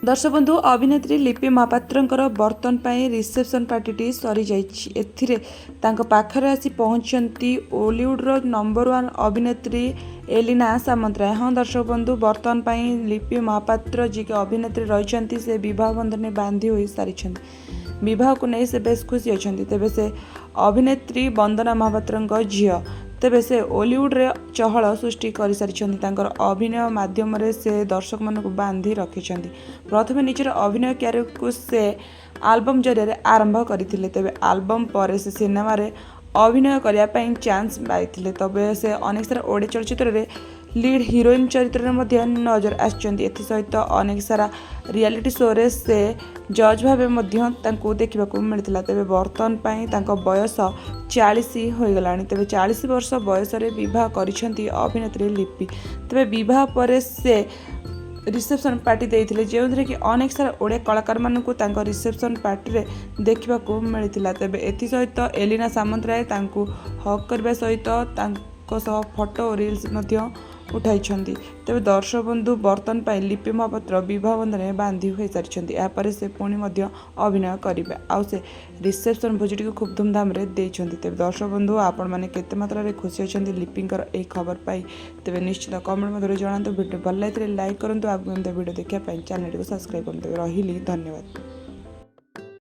दर्शक बंधु अभिनेत्री लिपि महापात्रंकर बर्तन पाई रिसेप्शन पार्टी सरी जाइए पाखरे आसी पहुंचती ओलीवुड्र नंबर 1 अभिनेत्री एलिना सामंतराय। हाँ दर्शक बंधु बर्तन पाई लिपि महापात्र जी के अभिनेत्री रही से बह बंधन में बांधी हो सारी बह को नहीं से बेस खुशी अच्छा तेज से अभिनेत्री वंदना महापात्र झी तेबे से ओलीवुड्रे चहल सृष्टि कर सारी अभिनय माध्यम से दर्शक मान बांधि रखिंट। प्रथम निजर अभिनय कैरियर को से आल्बम जरिए आरंभ करते तेबे आल्बम पर से सिनेमा अभिनय करने चांस पाई तबे से अनेक सारा ओडिया चलचित्र लीड हिरोइन चरित्र में नजर आसहित अनेक सारा रियलिटी शो रे से जज भाव देखा मिलता। तेबे बर्तन बयस 40 हो गला तेबे 40 वर्ष बयस विवाह करिसेंती अभिनेत्री लिपि। तेबे विवाह पर से रिसेप्शन पार्टी देइथिले जो कि अनेक सारा ओडिया कलाकार मानकु तांको रिसेप्शन पार्टी रे देखा मिलता। तेबे एथि सहित एलिना सामंतराय तांको हक करबा सहित तांको सह फोटो और रील्स मध्य उठाई। तेबे दर्शक बंधु बर्तन पाई लिपि महापात्र विवाह बंधन में बांधी हो सारी यापर से पुणी अभिनय करेंगे आउ से रिसेप्शन भोजी को खूब धूमधाम तेबे दर्शक बंधु आपण मैंने केते मात्रा खुशी अच्छा लिपिंकर एक खबर पाई तेबे निश्चित कमेंट मध्य जनातु। वीडियो भल लगे लाइक करूँ आगे वीडियो देखा चैनल को सब्सक्राइब करते रही। धन्यवाद।